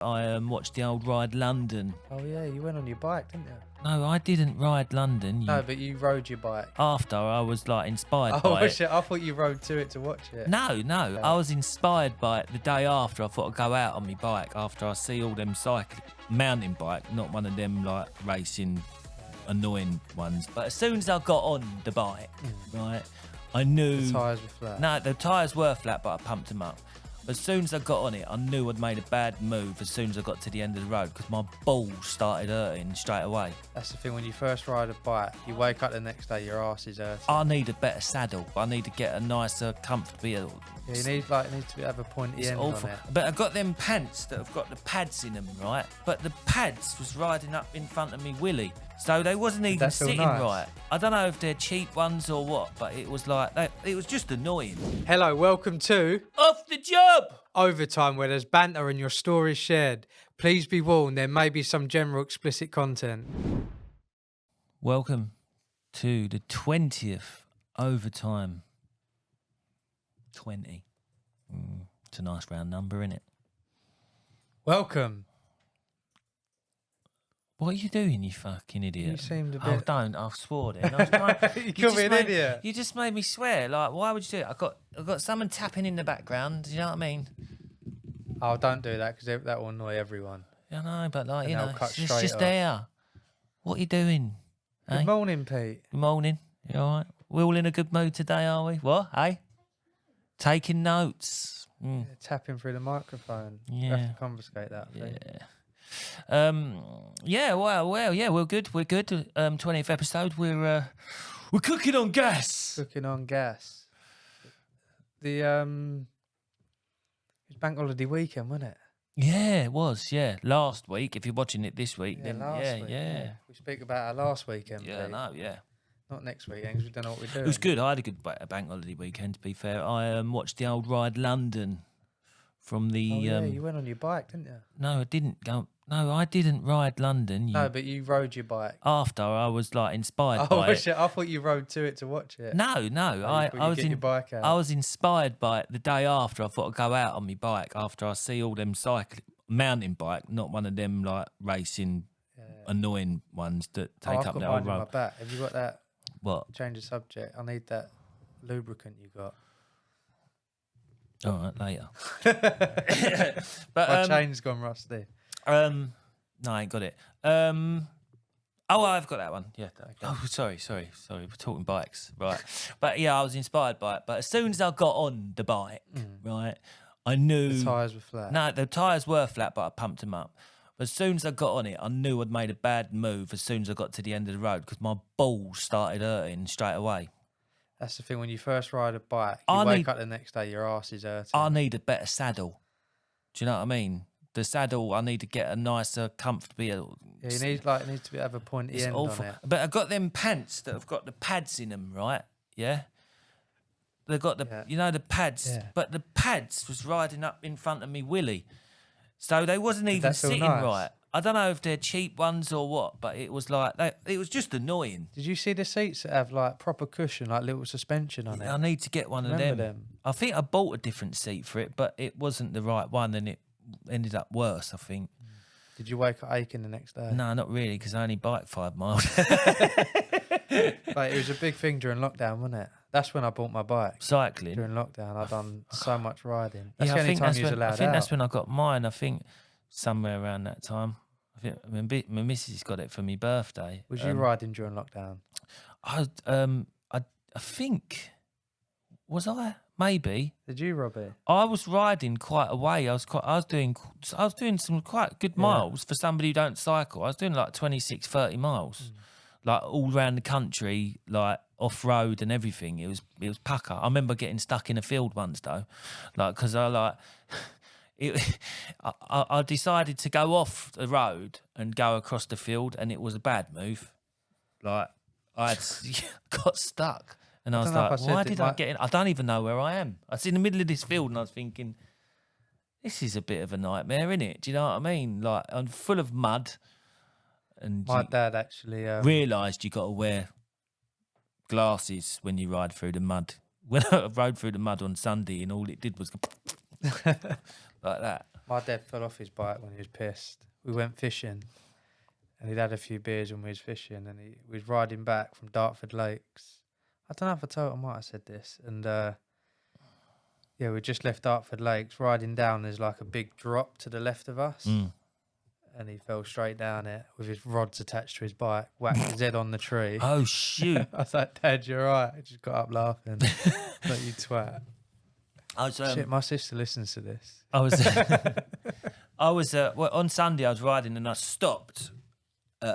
I watched the old Ride London. Oh yeah, you went on your bike, didn't you? No, I didn't ride London. No, but you rode your bike. After I was like inspired Oh by it. shit! I thought you rode to it to watch it. No, I was inspired by it the day after. I thought I'd go out on my bike after I see all them mountain bike, not one of them like racing annoying ones. But as soon as I got on the bike, right, I knew The tyres were flat. No, the tyres were flat, but I pumped them up. As soon as I got on it, I knew I'd made a bad move as soon as I got to the end of the road because my balls started hurting straight away. That's the thing, when you first ride a bike, you wake up the next day, your arse is hurting. I need a better saddle. I need to get a nicer, comfortable. Yeah, you need to have a pointy end awful. on it. But I got them pants that have got the pads in them, right? But the pads was riding up in front of me willy. So they wasn't even that feel sitting nice? right. I don't know if they're cheap ones or what, but it was like, it was just annoying. Hello, welcome to Off the job! Overtime, where there's banter and your stories shared. Please be warned, there may be some general explicit content. Welcome to the 20th Overtime. 20. It's a nice round number, isn't it? Welcome. What are you doing, you fucking idiot? You seemed a bit... Oh, don't. I've swore then. I was trying... You called me an idiot. You just made me swear. Like, why would you do it? I've got someone tapping in the background. Do you know what I mean? Oh, don't do that, because that will annoy everyone. I know, but like, And you know, they'll cut it's straight just off. there. What are you doing? Good morning, Pete. Good morning. You all right? We're all in a good mood today, are we? What? Hey? Taking notes. Yeah, tapping through the microphone. Yeah. You have to confiscate that, I think. Yeah. Well, yeah, we're good. 20th episode. We're cooking on gas. Cooking on gas. It was bank holiday weekend, wasn't it? Yeah, it was. Yeah, last week. If you're watching it this week, then last week. We speak about our last weekend. Yeah, Pete. no, yeah. Not next weekend, because we don't know what we're doing. It was good. I had a good bank holiday weekend. To be fair, I watched the old Ride London from the. Oh, yeah, you went on your bike, didn't you? No, I didn't go. No, I didn't ride London. No, but you rode your bike. After I was like inspired Oh by it. shit! I thought you rode to it to watch it. No, I was your bike out. I was inspired by it the day after. I thought I'd go out on my bike after I see all them mountain bike, not one of them like racing annoying ones that take I've up got the mine old in my road. back. Have you got that? What? Change the subject. I need that lubricant you got. All right, later. My But chain's gone rusty. no, I ain't got it. Oh, I've got that one. Yeah. Okay. Oh, sorry. We're talking bikes, right? But yeah, I was inspired by it. But as soon as I got on the bike, right, I knew The tyres were flat. No, the tyres were flat, but I pumped them up. But as soon as I got on it, I knew I'd made a bad move as soon as I got to the end of the road because my balls started hurting straight away. That's the thing, when you first ride a bike, you wake up the next day, your arse is hurting. I need a better saddle. Do you know what I mean? The saddle, I need to get a nicer, comfortable. Yeah, you need to have a pointy end Awful. on it. But I got them pants that have got the pads in them, right? Yeah. They've got the pads, but the pads was riding up in front of me willy. So they wasn't even sitting right. I don't know if they're cheap ones or what, but it was like, it was just annoying. Did you see the seats that have like proper cushion, like little suspension on it? I need to get one of them. I think I bought a different seat for it, but it wasn't the right one and it ended up worse, I think. Did you wake up aching the next day? No, not really, because I only biked 5 miles. Like, it was a big thing during lockdown, wasn't it? That's when I bought my bike. Cycling. During lockdown, I've done so much riding. That's Yeah, the only time you was allowed I think out. that's when I got mine. I think somewhere around that time. I think my missus got it for my birthday. Was you riding during lockdown? I think, was I? Maybe. Did you, Robbie? I was riding quite a way. I was doing some quite good miles for somebody who don't cycle. I was doing like 26, 30 miles, like all around the country, like off road and everything. It was pucker. I remember getting stuck in a field once though, like because I decided to go off the road and go across the field, and it was a bad move. Like I got stuck. And I was like, why did I get in? I don't even know where I am. I was in the middle of this field and I was thinking, this is a bit of a nightmare, innit? Do you know what I mean? Like, I'm full of mud. And my dad actually... realised you got to wear glasses when you ride through the mud. When I rode through the mud on Sunday and all it did was go like that. My dad fell off his bike when he was pissed. We went fishing, and he'd had a few beers when we was fishing, and we was riding back from Dartford Lakes. I don't know if I might have said this, and yeah, we just left Dartford Lakes. Riding down, there's like a big drop to the left of us. And he fell straight down it with his rods attached to his bike, whacked his head on the tree. Oh, shoot. I was like, Dad, you're right. I just got up laughing. Like, you twat. Shit, my sister listens to this. I was well, on Sunday I was riding and I stopped at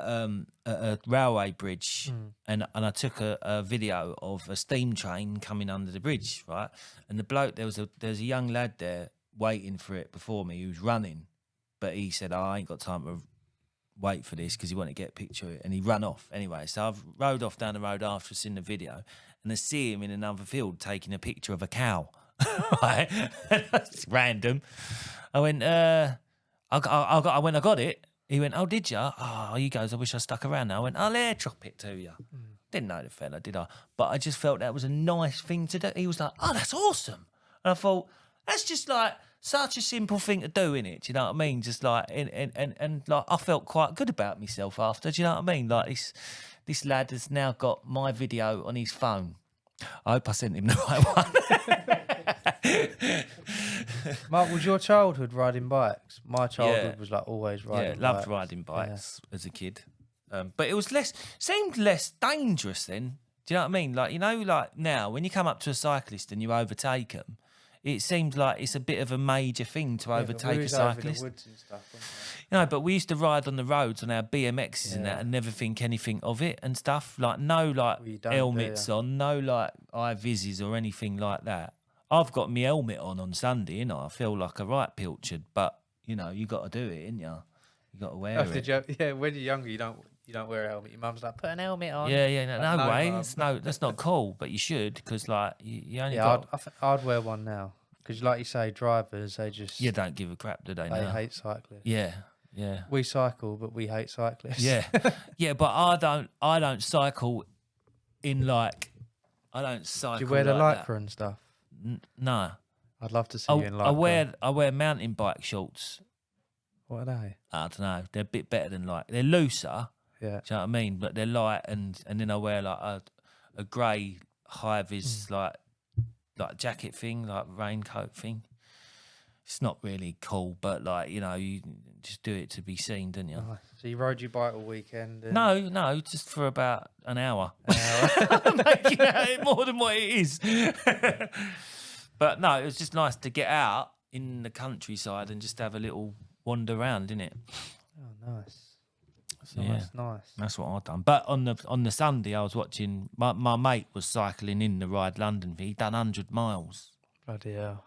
a railway bridge and I took a video of a steam train coming under the bridge, right? And the bloke, there was a young lad there waiting for it before me who was running. But he said, I ain't got time to wait for this because he wanted to get a picture of it. And he ran off anyway. So I've rode off down the road after I've seen the video and I see him in another field taking a picture of a cow. Right? It's random. I went, I got it. He went, oh, did you? Oh, he goes, I wish I stuck around now. I went, I'll airdrop it to you. Didn't know the fella, did I? But I just felt that was a nice thing to do. He was like, oh, that's awesome. And I thought, that's just like such a simple thing to do, innit? Do you know what I mean? Just like, and like, I felt quite good about myself after. Do you know what I mean? Like this lad has now got my video on his phone. I hope I sent him the right one. Mark, was your childhood riding bikes? My childhood was like always riding bikes. Yeah, loved riding bikes as a kid. But it was seemed less dangerous then. Do you know what I mean? Like, you know, like now when you come up to a cyclist and you overtake them, it seems like it's a bit of a major thing to overtake a cyclist. Over the woods and stuff, wasn't you know, but we used to ride on the roads on our BMXs and that and never think anything of it and stuff. Like no helmets on, no like eye vises or anything like that. I've got my helmet on Sunday, and I feel like a right pilchard, but you know, you got to do it, ain't you? You got to wear it. Yeah, when you're younger, you don't wear a helmet. Your mum's like, put an helmet on. Yeah, no way. That's not cool, but you should, because like you only got. I'd wear one now because, like you say, drivers they just don't give a crap, do they? They hate cyclists. Yeah. We cycle, but we hate cyclists. Yeah, but I don't cycle in like. I don't cycle. Do you wear the like lycra and stuff? No. I'd love to see you in lycra. I wear mountain bike shorts. What are they? I don't know. They're a bit better than like they're looser. Yeah. Do you know what I mean? But they're light, and then I wear like a grey high vis like jacket thing, like raincoat thing. It's not really cool, but like, you know, you just do it to be seen, don't you? Nice. So you rode your bike all weekend? And... No, just for about an hour. Making it more than what it is. But no, it was just nice to get out in the countryside and just have a little wander around, innit? Oh, nice. Nice. That's what I've done. But on the Sunday, I was watching. My mate was cycling in the Ride London. He'd done 100 miles. Bloody hell!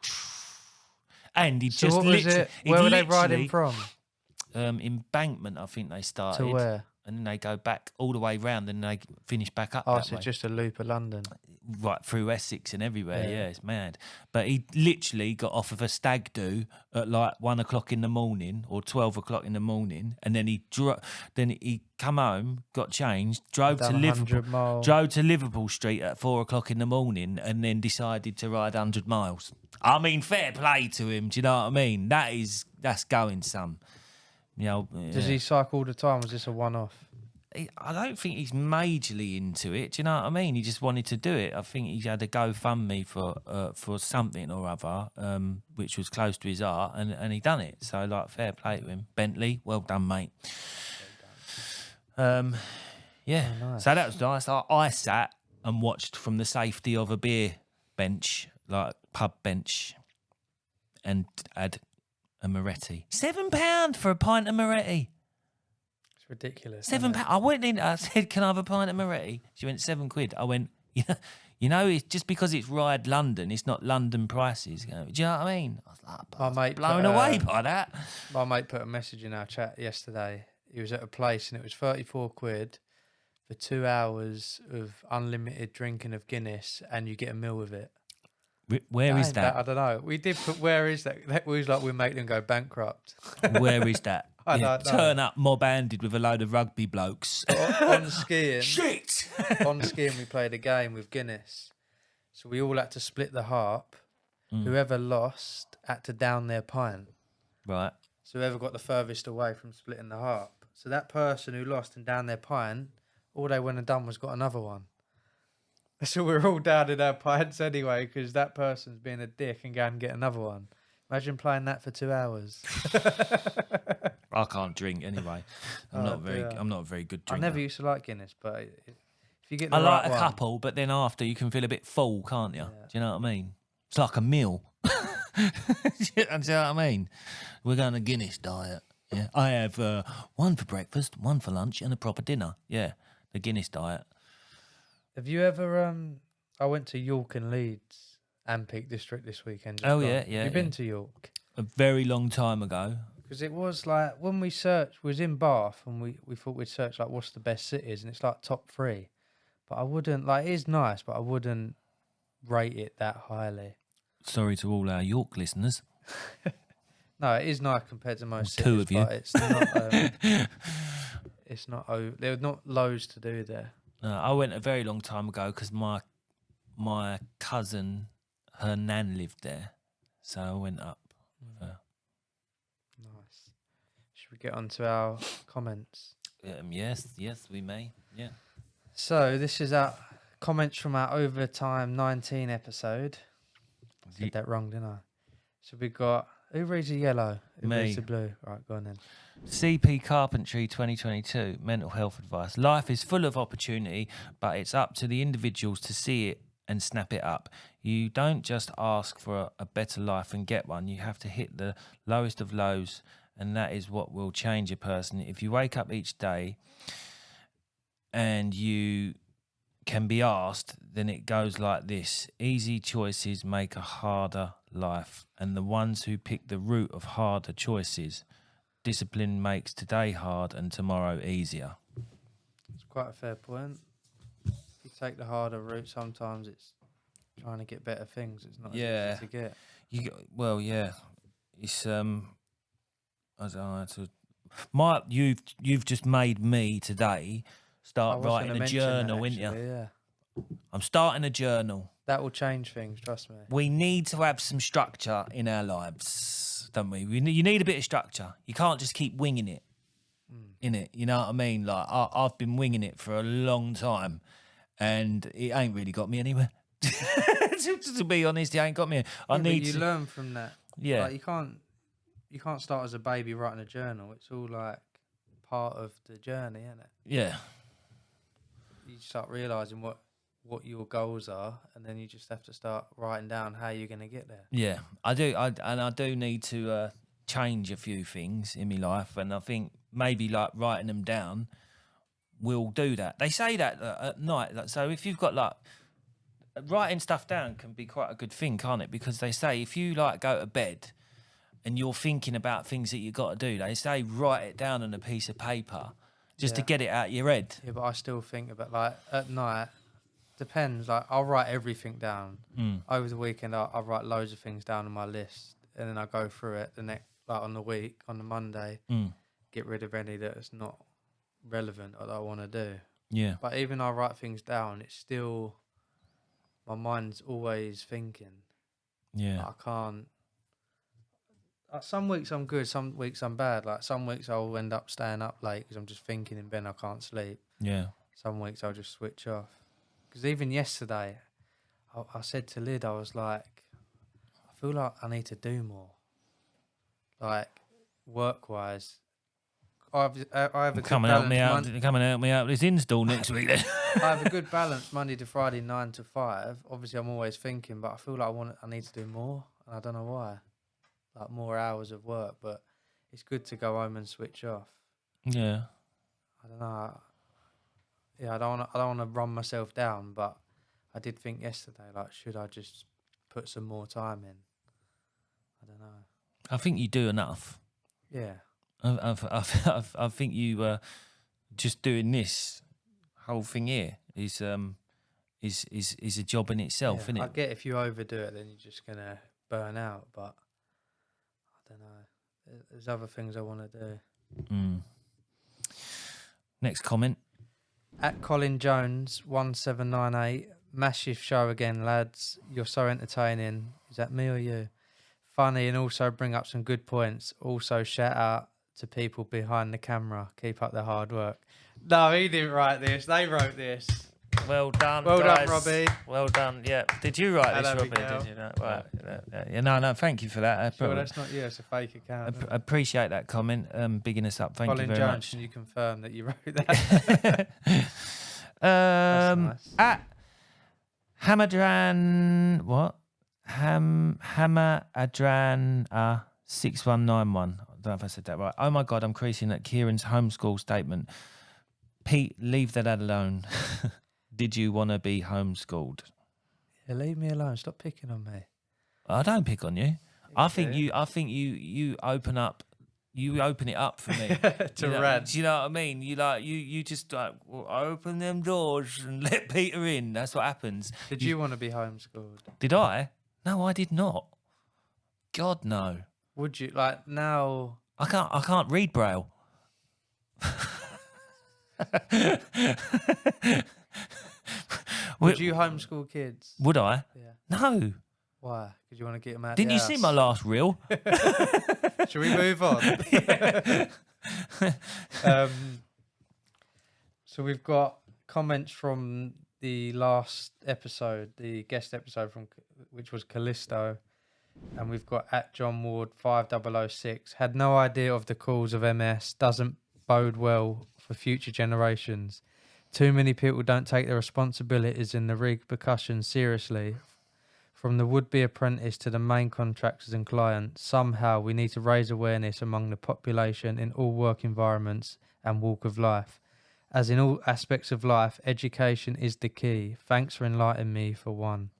And he so just what was it? Where were they riding from? Embankment, I think they started. To where? And then they go back all the way round, and they finish back up. Oh, so just a loop of London. Right through Essex and everywhere. Yeah, it's mad. But he literally got off of a stag do at like 1 o'clock in the morning or 12 o'clock in the morning, and then he come home, got changed, drove to Liverpool Street at 4 o'clock in the morning, and then decided to ride 100 miles. I mean, fair play to him. Do you know what I mean? That's going some. You know, does he cycle all the time? Was this a one-off? I don't think he's majorly into it. Do you know what I mean? He just wanted to do it. I think he had a GoFundMe for something or other, which was close to his heart, and he done it. So, like, fair play to him. Bentley, well done, mate. Yeah. Oh, nice. So that was nice. I sat and watched from the safety of a beer bench, like pub bench, and had a Moretti. £7 for a pint of Moretti. Ridiculous. £7. I went in. I said, "Can I have a pint of Moretti?" She went £7. I went, you know, it's just because it's Ride London, it's not London prices. Do you know what I mean? I was like, my mate blown away by that. My mate put a message in our chat yesterday. He was at a place and it was £34 for 2 hours of unlimited drinking of Guinness, and you get a meal with it. Where is that? I don't know. We did put where is that? That was like we make them go bankrupt. Where is that? I don't know. Turn up mob-handed with a load of rugby blokes. On skiing. Shit! On skiing, we played a game with Guinness. So we all had to split the harp. Whoever lost had to down their pint. Right. So whoever got the furthest away from splitting the harp. So that person who lost and down their pint, all they went and done was got another one. So we're all down in our pints anyway, because that person's being a dick and going and get another one. Imagine playing that for 2 hours. I can't drink anyway. I'm not a very good drinker. I never used to like Guinness, but if you get I the like right a one, couple, but then after you can feel a bit full, can't you? Yeah. Do you know what I mean? It's like a meal. Do you know what I mean? We're going to Guinness diet. Yeah, I have one for breakfast, one for lunch, and a proper dinner. Yeah, the Guinness diet. Have you ever? I went to York and Leeds and Peak District this weekend. Yeah. Have you been to York? A very long time ago. Because it was like when we searched, we was in Bath and we thought we'd search like what's the best cities, and it's like top 3. But I wouldn't like it is nice, but I wouldn't rate it that highly. Sorry to all our York listeners. No, it is nice compared to most cities. 2 of you. But it's not. It's not. There were not loads to do there. I went a very long time ago because my cousin, her nan lived there, so I went up. Nice. Should we get on to our comments? Yes, we may. Yeah. So this is our comments from our Overtime 19 episode. I said that wrong, didn't I? So we got, who reads the yellow? Who reads the blue? Right, go on then. CP Carpentry 2022, mental health advice. Life is full of opportunity, but it's up to the individuals to see it and snap it up. You don't just ask for a better life and get one. You have to hit the lowest of lows, and that is what will change a person. If you wake up each day and you can be asked, then it goes like this. Easy choices make a harder life, and the ones who pick the route of harder choices, discipline makes today hard and tomorrow easier. It's quite a fair point. If you take the harder route, sometimes it's trying to get better things. It's not as easy to get. It's I don't know. You've just made me today start writing a journal, ain't you? Yeah. I'm starting a journal. That will change things, trust me. We need to have some structure in our lives, don't we? You need a bit of structure. You can't just keep winging it, innit? You know what I mean? Like, I've been winging it for a long time, and it ain't really got me anywhere. To be honest, it ain't got me. You learn from that. Yeah. Like, you can't start as a baby writing a journal. It's all like part of the journey, isn't it? Yeah. You start realising what your goals are, and then you just have to start writing down how you're going to get there. Yeah, I do. I do need to change a few things in my life, and I think maybe like writing them down will do that. They say that at night. So if you've got like writing stuff down can be quite a good thing, can't it? Because they say if you like go to bed and you're thinking about things that you got to do, they say write it down on a piece of paper just to get it out your head. Yeah, but I still think about like at night. Depends. Like I'll write everything down over the weekend. I'll write loads of things down on my list, and then I go through it the next, like on the week, on the Monday, get rid of any that's not relevant or that I want to do. Yeah. But even I write things down, it's still my mind's always thinking. Yeah. Like, I can't. Some weeks I'm good, some weeks I'm bad. Like some weeks I'll end up staying up late because I'm just thinking in bed. I can't sleep. Yeah. Some weeks I'll just switch off. Because even yesterday, I said to Lyd, I was like, I feel like I need to do more. Like, work-wise. I have a good come and help me out. Come and help me out with this install next week then. I have a good balance Monday to Friday, 9 to 5. Obviously, I'm always thinking, but I feel like I need to do more. And I don't know why. Like, more hours of work. But it's good to go home and switch off. Yeah. I don't know. Yeah, I don't want to run myself down, but I did think yesterday, like, should I just put some more time in? I don't know. I think you do enough. Yeah. I think you just doing this whole thing here is a job in itself, isn't it? I get if you overdo it, then you're just gonna burn out. But I don't know. There's other things I want to do. Next comment. At Colin Jones 1798, massive show again, lads. You're so entertaining. Is that me or you? funny and also bring up some good points. Also, shout out to people behind the camera. Keep up the hard work. No, he didn't write this. They wrote this. Well done, Well guys. done, Robbie. Well done. Yeah. Did you write this, Robbie? Abigail. Did you? No. Right. Yeah. No. Thank you for that. Sure, that's not you. It's a fake account. I appreciate that comment. Bigging us up. Thank Colin you very Jones, much. can you confirm that you wrote that? That's nice. At Hamadran, what? Hamadran 6191. I don't know if I said that right. Oh my God, I'm creasing at Kieran's homeschool statement. Pete, leave that alone. Did you want to be homeschooled? Yeah, leave me alone. Stop picking on me. I don't pick on you. I think you open up. You open it up for me to rad. Do you know what I mean? You just open them doors and let Peter in. That's what happens. Did you want to be homeschooled? Did I? No, I did not. God no. Would you now? I can't read Braille. Would you homeschool kids? Would I? Yeah. No. Why? Because you want to get them out. Didn't you see my last reel? Shall we move on? So we've got comments from the last episode, the guest episode which was Callisto, and we've got at John Ward 5006. Had no idea of the cause of MS. Doesn't bode well for future generations. Too many people don't take the responsibilities and the repercussions seriously. From the would-be apprentice to the main contractors and clients, somehow we need to raise awareness among the population in all work environments and walk of life. As in all aspects of life, education is the key. Thanks for enlightening me for one.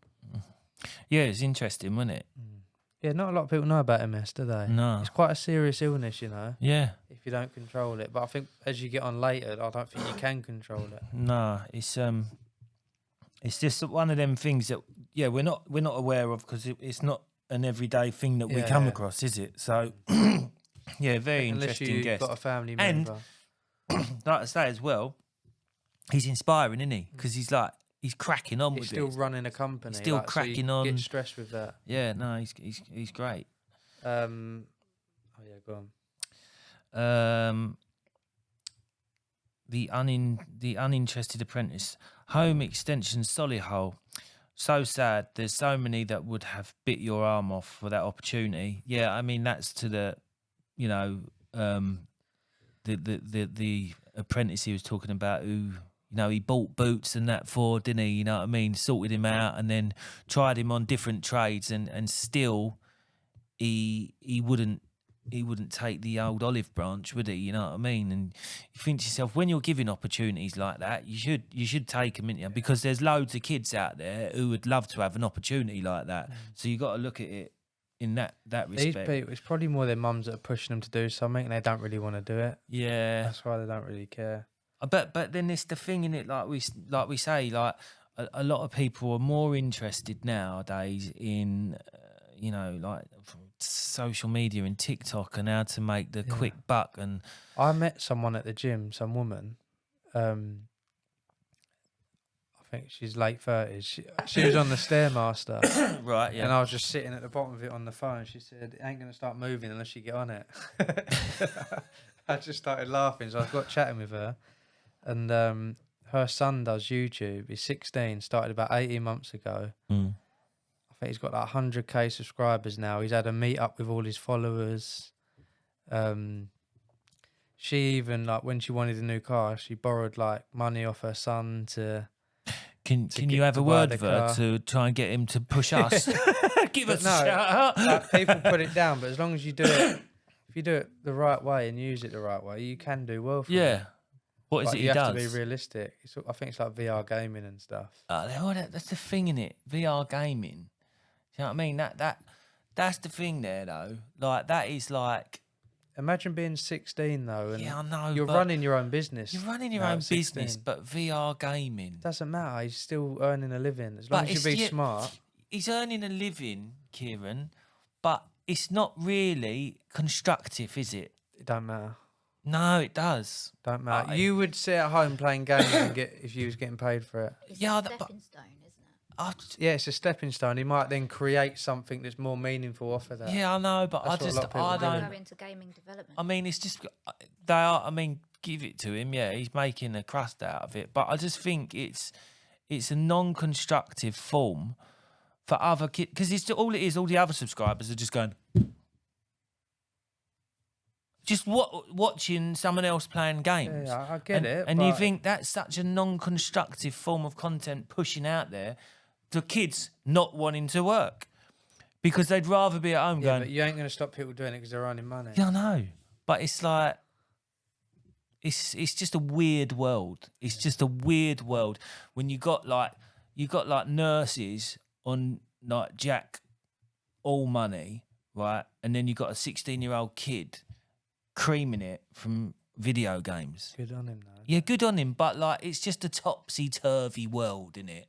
Yeah, it's interesting, wasn't it? Yeah, not a lot of people know about MS, do they? No. It's quite a serious illness, you know. Yeah. If you don't control it. But I think as you get on later, I don't think you can control it. No, it's just one of them things that we're not aware of because it's not an everyday thing that we come across, is it? So very interesting guest. Unless you've got a family member. And like I say as well, he's inspiring, isn't he? Because he's cracking on with it. He's still running a company. He's still cracking on. Get stressed with that. Yeah, no, he's great. Go on. The uninterested apprentice. Home extension Solihull. So sad. There's so many that would have bit your arm off for that opportunity. Yeah, I mean that's to the apprentice he was talking about who he bought boots and that for, didn't he? You know what I mean? Sorted him out and then tried him on different trades and still he wouldn't take the old olive branch, would he? You know what I mean? And you think to yourself, when you're given opportunities like that, you should take them, because there's loads of kids out there who would love to have an opportunity like that. So you got to look at it in that respect. These people, it's probably more their mums that are pushing them to do something, and they don't really want to do it. Yeah, that's why they don't really care. But then it's the thing in it, like we say, like a lot of people are more interested nowadays in like social media and TikTok and how to make the quick buck. And I met someone at the gym, some woman. I think she's late 30s. She was on the Stairmaster. Right, yeah. And I was just sitting at the bottom of it on the phone. She said, it ain't going to start moving unless you get on it. I just started laughing. So I got chatting with her. And her son does YouTube. He's 16, started about 18 months ago. I think he's got like 100k subscribers now. He's had a meet up with all his followers. She even, like, when she wanted a new car, she borrowed like money off her son to. Can you have a word with her to try and get him to push us? Give us a shout out. Like, people put it down, but as long as you do it, if you do it the right way and use it the right way, you can do well from it. What is it he does? You have to be realistic. I think it's like VR gaming and stuff. That's the thing, innit? VR gaming. You know what I mean? That's the thing there, though. Like, that is like. Imagine being 16 though, and I know, you're running your own business. You're running your own business, but VR gaming doesn't matter. He's still earning a living as long as you be smart. He's earning a living, Kieran, but it's not really constructive, is it? It don't matter. No, it does. Don't matter. You would sit at home playing games and if you was getting paid for it. It's a stepping stone, isn't it? Yeah, it's a stepping stone. He might then create something that's more meaningful off of that. Yeah, I know, but That's I don't go into gaming development. I mean, it's just they are. I mean, give it to him. Yeah, he's making a crust out of it. But I just think it's a non-constructive form for other kids because it's all it is. All the other subscribers are just going, just watching someone else playing games. Yeah, I get it. And you think that's such a non-constructive form of content pushing out there to kids not wanting to work. Because they'd rather be at home going... but you ain't going to stop people doing it because they're earning money. Yeah, I know. But it's like... It's just a weird world. It's just a weird world. When you got like nurses on like Jack all money, right? And then you got a 16-year-old kid creaming it from video games. Good on him, though. Yeah, good on him. But like it's just a topsy-turvy world, innit?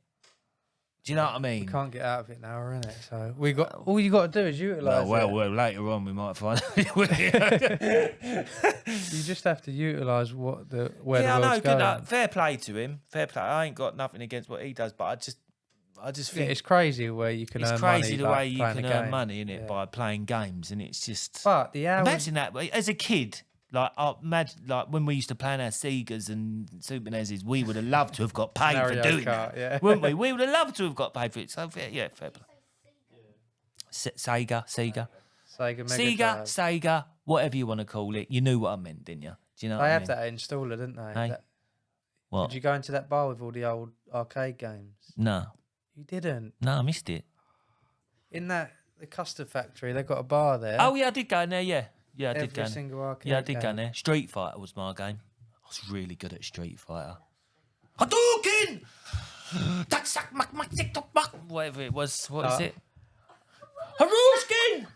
Do you know what I mean? We can't get out of it now, we're in it. So we got all you got to do is utilise it. Well, later on we might find. You just have to utilise where the world's going. Fair play to him. Fair play. I ain't got nothing against what he does, but I just think it's crazy where you can. It's earn crazy money the by way you playing can a earn game. money in it by playing games, and it's just. But the hours. Imagine that as a kid. Like, imagine, like when we used to play on our Segas and Super NESes, we would have loved to have got paid Mario for doing Kart, that, yeah. wouldn't we? We would have loved to have got paid for it. So yeah, fair play. Sega, Sega, whatever you want to call it. You knew what I meant, didn't you? Do you know? They what have I mean? that installer, didn't they? Hey? What? Did you go into that bar with all the old arcade games? No, You didn't. I missed it. In the custard factory, they got a bar there. Oh yeah, I did go in there. Yeah, I did go. Every single arcade. Yeah, I did go in there. Street Fighter was my game. I was really good at Street Fighter. Hadouken! Whatever it was. What is it? Harushkin!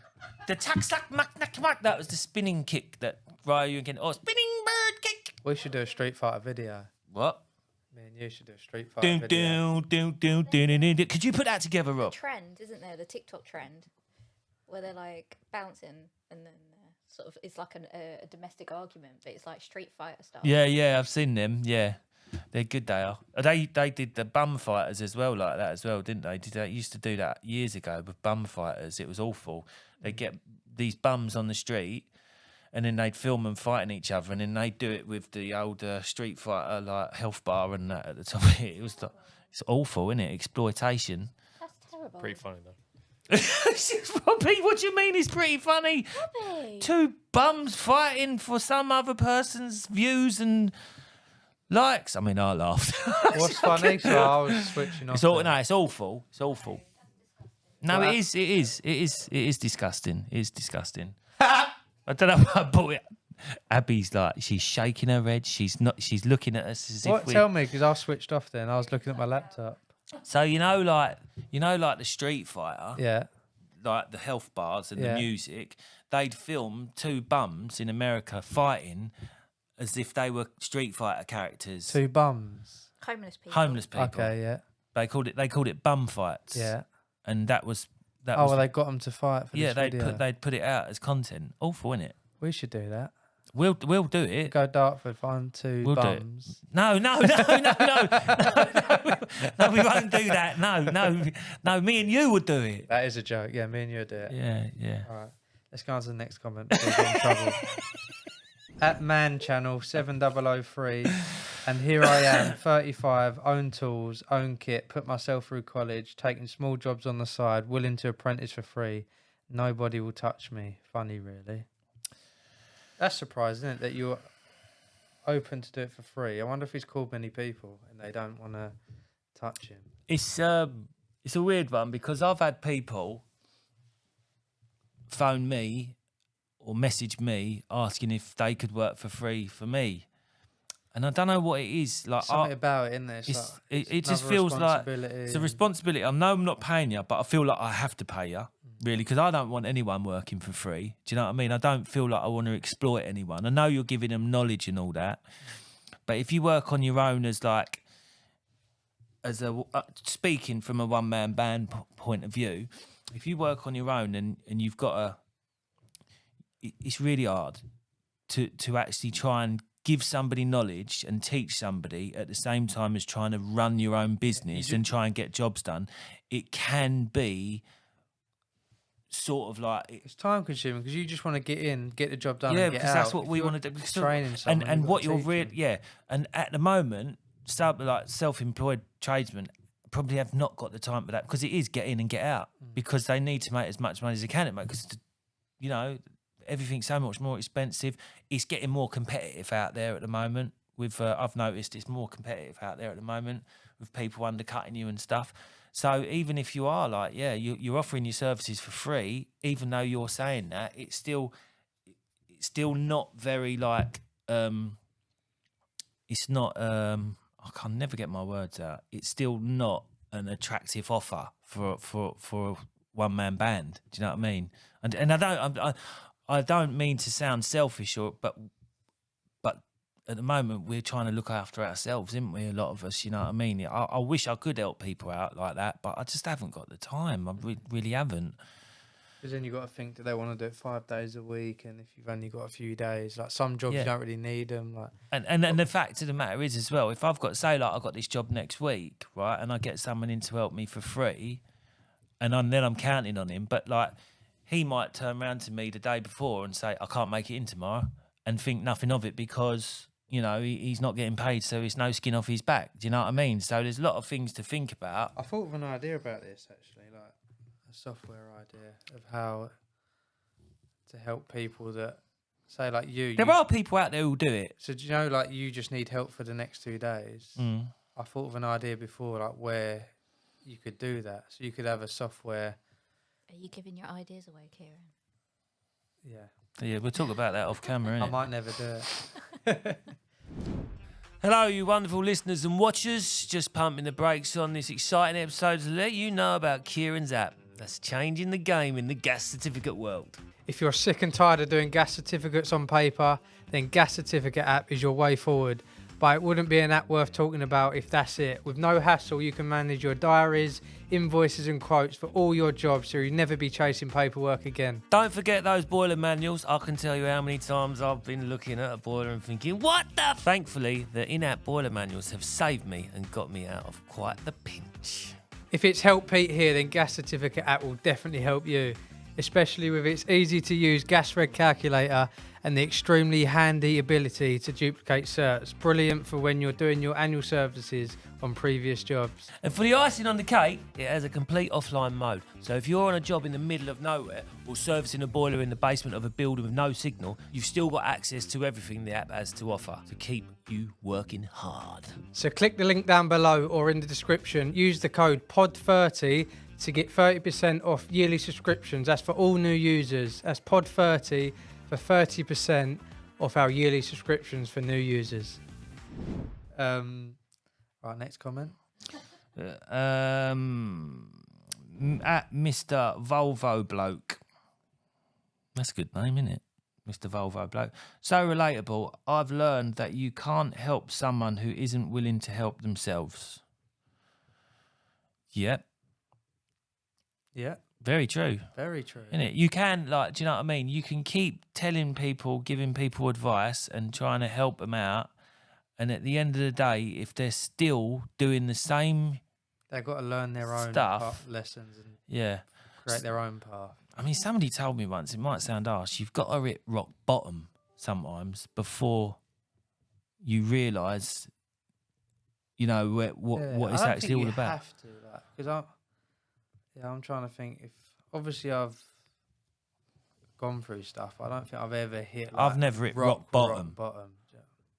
The taksak mak. That was the spinning kick that Ryu again. Oh, spinning bird kick. We should do a Street Fighter video. What? Me and you should do a Street Fighter video. Could you put that together, Rob? Trend, isn't there? The TikTok trend, where they're like bouncing and then sort of it's like a domestic argument, but it's like Street Fighter stuff. Yeah, I've seen them. Yeah, they're good. They are. They did the bum fighters as well, like that as well, didn't they? They used to do that years ago with bum fighters. It was awful. They get these bums on the street, and then they'd film them fighting each other, and then they'd do it with the old Street Fighter like health bar and that at the top of it. It's awful, isn't it? Exploitation. That's terrible. Pretty funny though. Robbie, what do you mean it's pretty funny? Robbie. Two bums fighting for some other person's views and likes. I mean, I laughed. What's funny? So I was switching off. It's awful. It's awful. No, it is disgusting. It is disgusting. I don't know why I bought it. Abby's like, she's shaking her head. She's looking at us as if Tell me, because I switched off then. I was looking at my laptop. So like the Street Fighter, Yeah. like the health bars and the music, they'd film two bums in America fighting as if they were Street Fighter characters. Two bums. Homeless people. Okay, yeah. They called it bum fights. Yeah. And that was Well, they got them to fight for this video. they'd put it out as content. Awful, innit? We should do that. We'll do it. Go Dartford, find two We'll bums. do it. No, we won't do that. No, me and you would do it. That is a joke. Yeah, me and you do it. Yeah. All right. Let's go on to the next comment before we get in trouble. At Man Channel 7003, and here I am, 35, own tools, own kit, put myself through college, taking small jobs on the side, willing to apprentice for free. Nobody will touch me. Funny, really. That's surprising, isn't it, that you're open to do it for free? I wonder if he's called many people and they don't want to touch him. It's a weird one because I've had people phone me or message me asking if they could work for free for me, and I don't know what it is. Like something about it, isn't there? It just feels like it's a responsibility. I know I'm not paying you, but I feel like I have to pay you. Really, because I don't want anyone working for free. Do you know what I mean? I don't feel like I want to exploit anyone. I know you're giving them knowledge and all that, but if you work on your own speaking from a one-man band point of view, if you work on your own and you've got it's really hard to actually try and give somebody knowledge and teach somebody at the same time as trying to run your own business and try and get jobs done, it can be sort of like it's time consuming because you just want to get in, get the job done. Yeah, and get because out. that's what If we you're want to do. Training someone, and what you're really, and at the moment, like self-employed tradesmen probably have not got the time for that because it is get in and get out because they need to make as much money as they can at because you know everything's so much more expensive. It's getting more competitive out there at the moment. With I've noticed it's more competitive out there at the moment with people undercutting you and stuff. So even if you are like, you're offering your services for free, even though you're saying that, it's still not very like, it's not, I can never get my words out. It's still not an attractive offer for a one man band. Do you know what I mean? And I don't mean to sound selfish but at the moment, we're trying to look after ourselves, isn't we? A lot of us, you know what I mean? I wish I could help people out like that, but I just haven't got the time. I really haven't. Because then you've got to think, do they want to do it 5 days a week? And if you've only got a few days, like some jobs you don't really need them. Like, and the fact of the matter is as well, if I've got, say, like I've got this job next week, right, and I get someone in to help me for free, and then I'm counting on him, but like he might turn around to me the day before and say, I can't make it in tomorrow, and think nothing of it because... You know, he's not getting paid, so it's no skin off his back. Do you know what I mean? So there's a lot of things to think about. I thought of an idea about this, actually, like a software idea of how to help people that, say, like you. There are people out there who do it. So do you know, like, you just need help for the next 2 days? I thought of an idea before, like, where you could do that. So you could have a software. Are you giving your ideas away, Keiran? Yeah. Yeah, we'll talk about that off camera, innit? I might never do it. Hello, you wonderful listeners and watchers. Just pumping the brakes on this exciting episode to let you know about Keiran's app that's changing the game in the gas certificate world. If you're sick and tired of doing gas certificates on paper, then Gas Certificate app is your way forward. But it wouldn't be an app worth talking about if that's it. With no hassle, you can manage your diaries, invoices and quotes for all your jobs so you'll never be chasing paperwork again. Don't forget those boiler manuals. I can tell you how many times I've been looking at a boiler and thinking, what the... Thankfully, the in-app boiler manuals have saved me and got me out of quite the pinch. If it's helped Pete here, then Gas Certificate app will definitely help you, especially with its easy-to-use gas reg calculator and the extremely handy ability to duplicate certs. Brilliant for when you're doing your annual services on previous jobs. And for the icing on the cake, it has a complete offline mode. So if you're on a job in the middle of nowhere or servicing a boiler in the basement of a building with no signal, you've still got access to everything the app has to offer to keep you working hard. So click the link down below or in the description. Use the code POD30 to get 30% off yearly subscriptions. That's for all new users. That's POD30 for 30% off our yearly subscriptions for new users. Right, next comment. At Mr. Volvo Bloke. That's a good name, isn't it? Mr. Volvo Bloke. So relatable. I've learned that you can't help someone who isn't willing to help themselves. Yep. Yeah. Very true. Very true. Innit? You can, like, do you know what I mean? You can keep telling people, giving people advice and trying to help them out. And at the end of the day, if they're still doing the same... They've got to learn their own lessons and create their own path. I mean, somebody told me once, it might sound harsh, you've got to hit rock bottom sometimes before you realise, you know, what it's actually all about. I have to, because I'm trying to think if obviously I've gone through stuff. I don't think I've ever hit. Like, I've never hit rock bottom.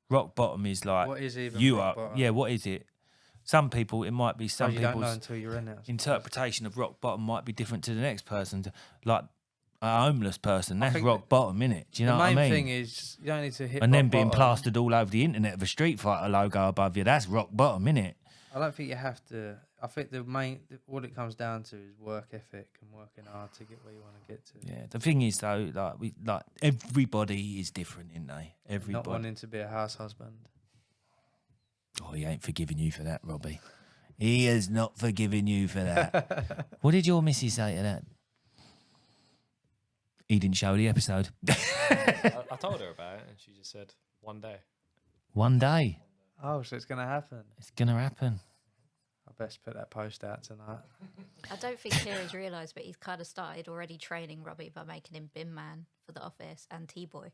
Rock bottom is like what is even you rock are. bottom? Yeah, what is it? Some people, it might be some you don't know people's until you're in it. interpretation of rock bottom might be different to the next person. Like a homeless person, that's think rock bottom, innit? Do you know what I mean? The main thing is you don't need to hit. And then rock being bottom. plastered all over the internet of a Street Fighter logo above you, that's rock bottom, innit? I don't think you have to. I think what it comes down to is work ethic and working hard to get where you want to get to. Yeah, the thing is though, like everybody is different, isn't they? Everybody. Not wanting to be a house husband. Oh, he ain't forgiving you for that, Robbie. He has not forgiven you for that. What did your missus say to that? He didn't show the episode. I told her about it, and she just said one day. One day. Oh, so it's going to happen. It's going to happen. I best put that post out tonight. I don't think Kieran's realised, but he's kind of started already training Robbie by making him bin man for the office and T-boy.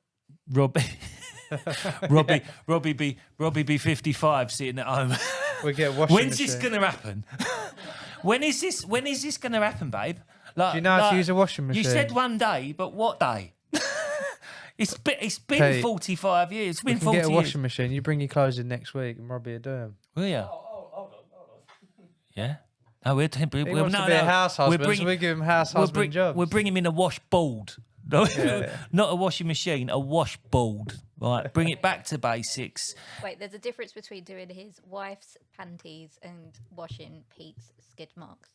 Robbie be 55 sitting at home. We get a washing When's machine. this going to happen? When is this going to happen, babe? Like, Do you know how to use a washing machine? You said one day, but what day? It's been Pete, 45 years. It's been we can 40 get a years. washing machine. You bring your clothes in next week and Robbie will do them. Will you? Hold on. Yeah. No, we're He wants to be a house husband, so we give him house husband jobs. We'll bring him in a washboard. Yeah. Not a washing machine, a washboard. Right, bring it back to basics. Wait, there's a difference between doing his wife's panties and washing Pete's skid marks.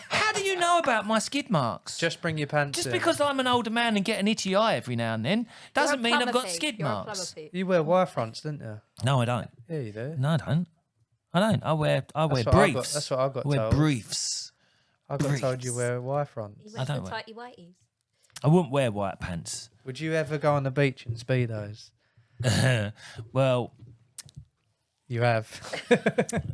How do you know about my skid marks? Just bring your pants Just in. because I'm an older man and get an itchy eye every now and then doesn't mean I've got skid marks. You wear wire fronts, didn't you? No, I don't. Yeah, you do. No, I don't. I wear what briefs. that's what I got I wear told. briefs. I got told briefs. you wear wire fronts. He I wears don't the wear- tighty whities. I wouldn't wear white pants. Would you ever go on the beach in Speedos? Well, You have.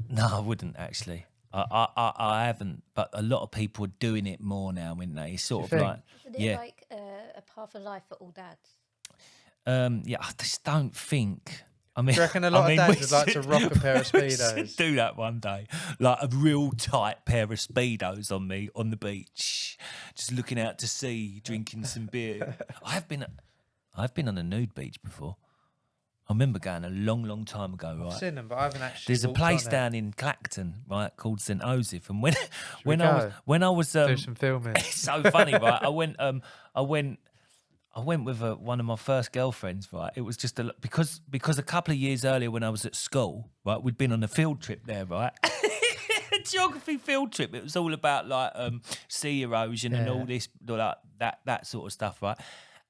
no, I wouldn't actually. I haven't, but a lot of people are doing it more now, aren't they? It's sort Do of you like, Isn't it yeah, like a path of life for all dads? yeah. I just don't think. I mean, Do you reckon a lot of dads would like to rock a pair of we should Speedos? do that one day, like a real tight pair of Speedos on me on the beach, just looking out to sea, drinking some beer. I've been on a nude beach before. I remember going a long time ago. Right, I've seen them, but I haven't actually. there's a walked place on it. down in Clacton, right, called St Joseph, and when we I was do some filming. it's so funny, right? I went with one of my first girlfriends, right? It was just because a couple of years earlier when I was at school, right, we'd been on a field trip there, right? A geography field trip. It was all about like sea erosion and all this, like that sort of stuff, right?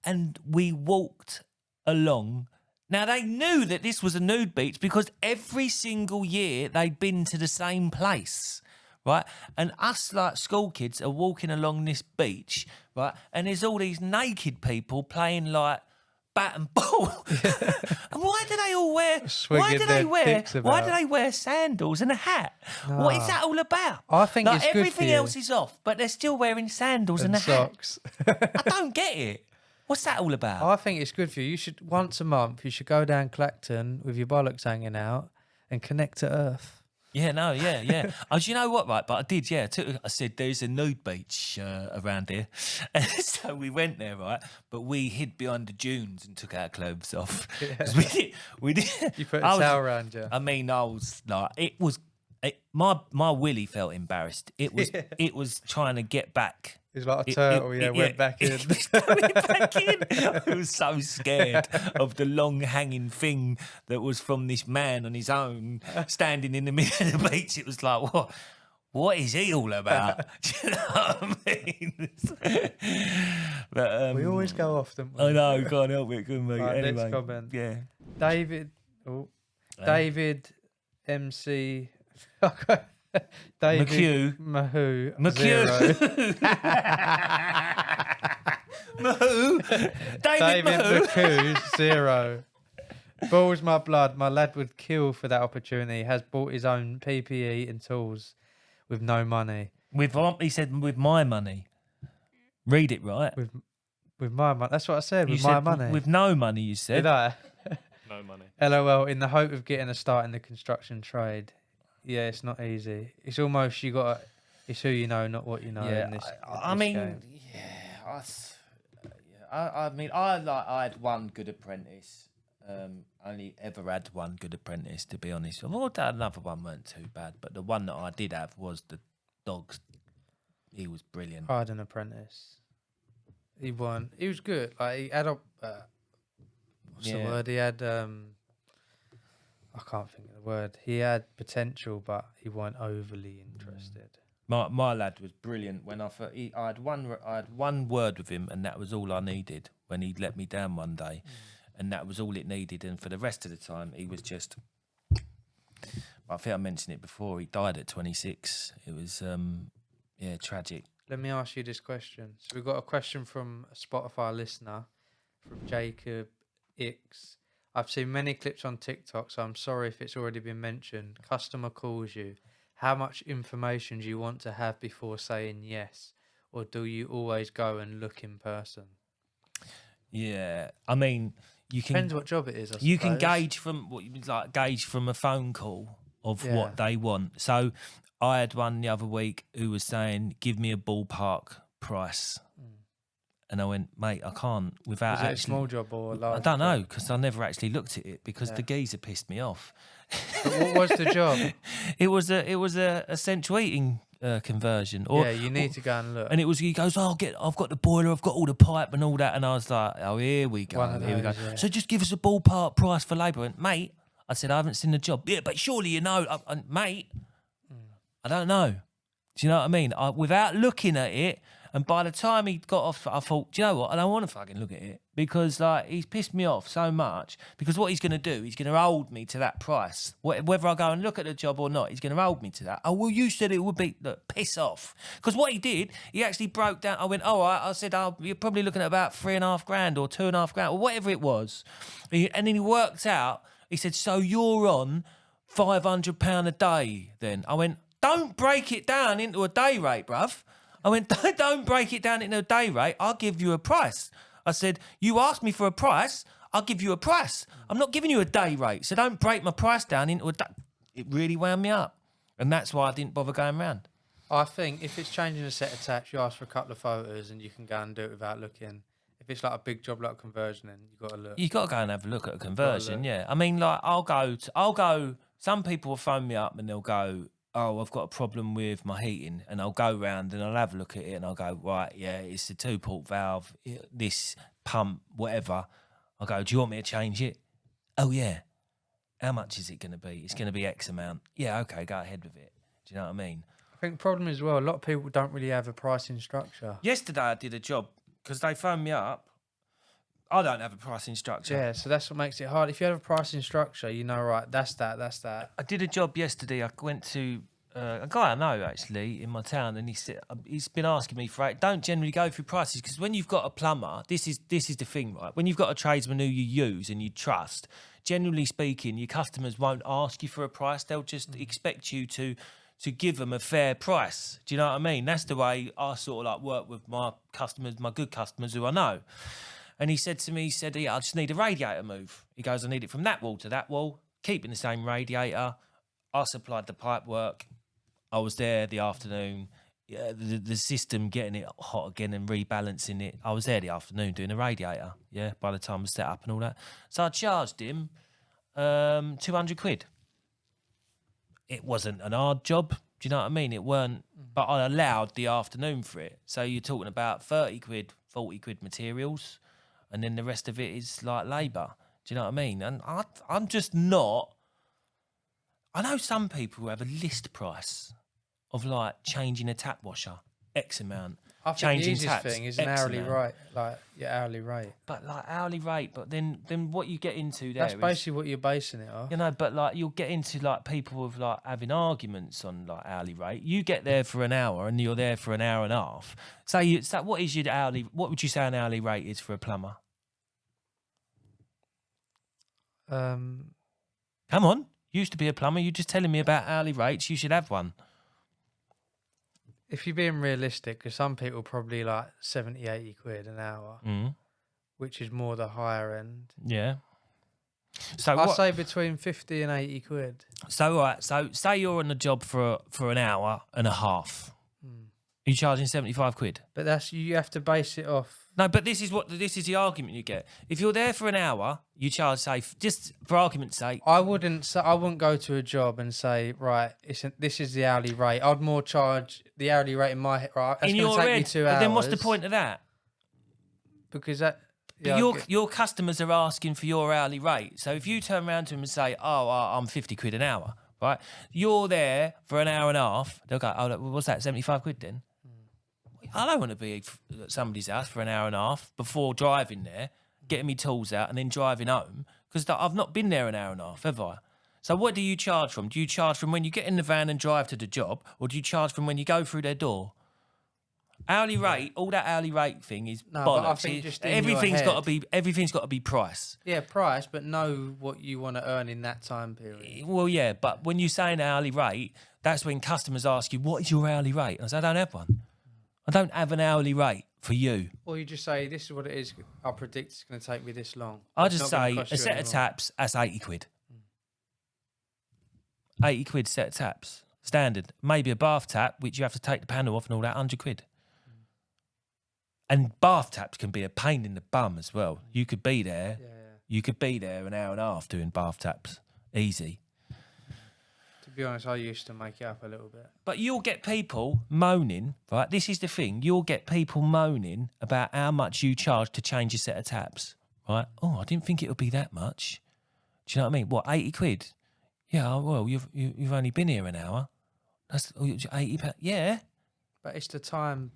And we walked along. Now they knew that this was a nude beach because every single year they'd been to the same place. Right, and us like school kids are walking along this beach, right, and there's all these naked people playing like bat and ball. And why do they all wear? Why do they wear sandals and a hat? What is that all about? I think like, it's good for everything you. else is off, but they're still wearing sandals and a socks. hat. I don't get it. What's that all about? I think it's good for you. You should once a month. You should go down Clacton with your bollocks hanging out and connect to Earth. Yeah, no, yeah. Oh, do you know what, right? But I did, yeah. I said, there's a nude beach around here. And so we went there, right? But we hid behind the dunes and took our clothes off. 'Cause we did. You put a towel around you. I mean, I was like, my willy felt embarrassed. It was trying to get back. It's like a turtle, went back in. It was going back in. I was so scared of the long hanging thing that was from this man on his own, standing in the middle of the beach. It was like, what is he all about? Do you know what I mean? But, we always go off, don't we? I know, can't help it, couldn't we? Right, anyway, next comment. yeah. David MC David McHugh. Mahoo. Mahoo. David Mahoo. McHugh 0. Balls my blood. My lad would kill for that opportunity. Has bought his own PPE and tools with no money. He said, with my money. Read it right. With my money. That's what I said. You With my said money. With no money, you said. Did I? No money. LOL. In the hope of getting a start in the construction trade. Yeah, it's not easy. It's almost it's who you know, not what you know. Yeah, in this, I mean, game. I mean, I had one good apprentice. Only ever had one good apprentice, to be honest. Well, another one weren't too bad, but the one that I did have was the dogs. He was brilliant. I had an apprentice. He won. He was good. Like he had what's the word? He had I can't think of the word. He had potential, but he wasn't overly interested. My lad was brilliant. When I had one word with him, and that was all I needed. When he let me down one day, and that was all it needed. And for the rest of the time, he was just. I think I mentioned it before. He died at 26. It was tragic. Let me ask you this question. So we've got a question from a Spotify listener, from Jacob X. I've seen many clips on TikTok, so I'm sorry if it's already been mentioned. Customer calls you. How much information do you want to have before saying yes? Or do you always go and look in person? Yeah, I mean, you can. Depends what job it is, I You can suppose. gauge from a phone call of Yeah. what they want. So I had one the other week who was saying, "Give me a ballpark price," and I went, "Mate, I can't without Is it a actually." small job or a large I don't know job? because I never actually looked at it because the geezer pissed me off. But what was the job? It was a central heating conversion. Or, yeah, you need to go and look. And he goes, I've got the boiler, I've got all the pipe and all that. And I was like, oh, here we go. One of Here we go. those, yeah. So just give us a ballpark price for labour. And mate, I said, I haven't seen the job. Yeah, but surely you know. Mate, I don't know. Do you know what I mean? Without looking at it, and by the time he got off, I thought, do you know what? I don't want to fucking look at it because like he's pissed me off so much. Because what he's going to do, he's going to hold me to that price. Whether I go and look at the job or not, he's going to hold me to that. Oh, well, you said it would be, look, piss off. Because what he did, he actually broke down. I went, all right. I said, oh, you're probably looking at about $3,500 or $2,500 or whatever it was. And then he worked out, he said, so you're on £500 a day then. I went, don't break it down into a day rate, bruv. I went, don't break it down into a day rate. I'll give you a price. I said, you asked me for a price. I'll give you a price. I'm not giving you a day rate. So don't break my price down into a day. It really wound me up. And that's why I didn't bother going round. I think if it's changing a set of taps, you ask for a couple of photos and you can go and do it without looking. If it's like a big job like conversion, then you've got to look. You got to go and have a look at a conversion, yeah. I mean, like, I'll go, some people will phone me up and they'll go, oh, I've got a problem with my heating, and I'll go round and I'll have a look at it and I'll go, right, yeah, it's the 2-port valve, this pump, whatever. I'll go, do you want me to change it? Oh, yeah. How much is it going to be? It's going to be X amount. Yeah, okay, go ahead with it. Do you know what I mean? I think the problem as well, a lot of people don't really have a pricing structure. Yesterday I did a job because they phoned me up. I don't have a pricing structure. Yeah, so that's what makes it hard. If you have a pricing structure, you know, right, that's that. I did a job yesterday. I went to a guy I know actually in my town, and he's been asking me for it. Don't generally go through prices because when you've got a plumber, this is the thing, right? When you've got a tradesman who you use and you trust, generally speaking, your customers won't ask you for a price. They'll just expect you to give them a fair price. Do you know what I mean? That's the way I sort of like work with my customers, my good customers who I know. And he said to me, yeah, I just need a radiator move. He goes, I need it from that wall to that wall, keeping the same radiator. I supplied the pipe work. I was there the afternoon, the system getting it hot again and rebalancing it. I was there the afternoon doing the radiator, yeah, by the time it was set up and all that. So I charged him £200. It wasn't an hard job, do you know what I mean? It weren't, but I allowed the afternoon for it. So you're talking about £30, £40 materials, and then the rest of it is like labour. Do you know what I mean? And I'm just not. I know some people who have a list price of like changing a tap washer, X amount. I think changing the easiest taps, thing is an X hourly amount. rate, like your hourly rate. But like hourly rate, but then what you get into there That's is, basically what you're basing it off. you know, but like you'll get into like people with like having arguments on like hourly rate. You get there for an hour and you're there for an hour and a half. So what is your hourly? What would you say an hourly rate is for a plumber? Come on, you used to be a plumber. You're just telling me about hourly rates. You should have one. If you're being realistic, because some people probably like 70, 80 quid an hour, which is more the higher end. Yeah. So I'd say between 50 and 80 quid. So right. So say you're on the job for an hour and a half. You're charging £75. But you have to base it off. No, but this is the argument you get. If you're there for an hour, you charge, say, just for argument's sake. I wouldn't go to a job and say, right, this is the hourly rate. I'd more charge the hourly rate in my head. Right, that's going to take me 2 hours. Then what's the point of that? Because that. Yeah, your customers are asking for your hourly rate. So if you turn around to them and say, oh, I'm £50 an hour, right? You're there for an hour and a half. They'll go, oh, what's that, £75 then? I don't want to be at somebody's house for an hour and a half before driving there, getting me tools out and then driving home, because I've not been there an hour and a half, have I? So what do you charge from? Do you charge from when you get in the van and drive to the job, or do you charge from when you go through their door? Hourly rate, all that hourly rate thing is No, but I bollocks. think just in everything's your got to be price. Yeah, price, but know what you want to earn in that time period. Well, yeah, but when you say an hourly rate, that's when customers ask you, "What is your hourly rate?" And I say, "I don't have one. I don't have an hourly rate for you." Or you just say, "This is what it is. I predict it's going to take me this long." I It's just not gonna say cost a you set any of more. taps. That's 80 quid. 80 quid set of taps, standard. Maybe a bath tap, which you have to take the panel off and all that, 100 quid. And bath taps can be a pain in the bum as well. You could be there. Yeah. You could be there an hour and a half doing bath taps. Easy. To be honest, I used to make it up a little bit. But you'll get people moaning, right? This is the thing. You'll get people moaning about how much you charge to change a set of taps, right? Oh, I didn't think it would be that much. Do you know what I mean? What, 80 quid? Yeah, well, you've only been here an hour. That's 80 pounds. Yeah. But it's the time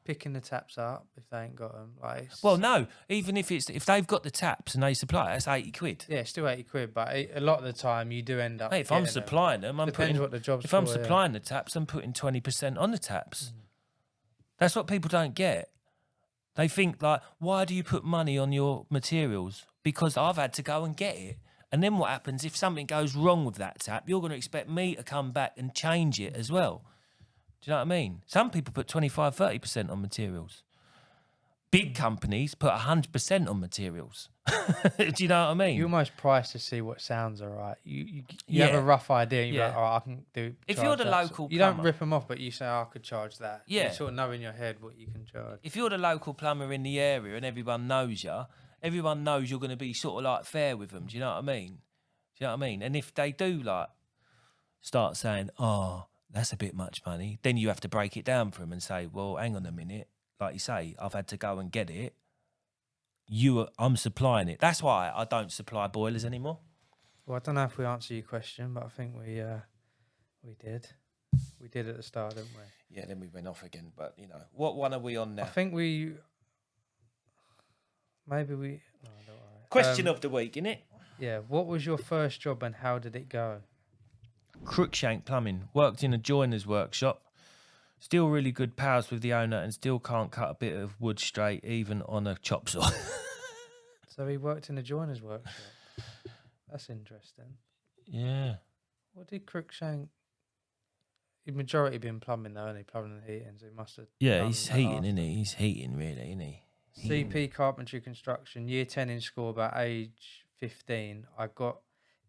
picking the taps up if they ain't got them. Like, Well, no. Even if they've got the taps and they supply it, that's 80 quid. yeah, it's still 80 quid, but a lot of the time you do end up. Hey, if I'm getting supplying them, I'm Depends putting. what the job's If I'm for, yeah. supplying the taps, I'm putting 20% on the taps. That's what people don't get. They think like, why do you put money on your materials? Because I've had to go and get it. And then what happens if something goes wrong with that tap? You're going to expect me to come back and change it as well. Do you know what I mean? Some people put 25, 30% on materials. Big companies put 100% on materials. Do you know what I mean? You almost price to see what sounds all right. You Yeah. have a rough idea. And you're Yeah. like, oh, I can do. If charge you're the that. local you don't plumber- rip them off, but you say, oh, I could charge that. Yeah. You sort of know in your head what you can charge. If you're the local plumber in the area and everyone knows you, everyone knows you're going to be sort of like fair with them. Do you know what I mean? Do you know what I mean? And if they do like start saying, "Oh, that's a bit much money," then you have to break it down for them and say, "Well, hang on a minute. Like you say, I've had to go and get it. I'm supplying it." That's why I don't supply boilers anymore. Well, I don't know if we answered your question, but I think we did. We did at the start, didn't we? Yeah, then we went off again. But you know, what one are we on now? I think we. Maybe we. No, don't worry. Question of the week, innit? Yeah. What was your first job and how did it go? Crookshank Plumbing. Worked in a joiner's workshop. Still really good pals with the owner and still can't cut a bit of wood straight even on a chop saw. So he worked in a joiner's workshop. That's interesting. Yeah. What did Crookshank? The majority been plumbing though, only plumbing and heating. So he must have. Yeah, done he's that heating, after. isn't he? He's heating, really, isn't he? CP carpentry construction, year 10 in school, about age 15. I got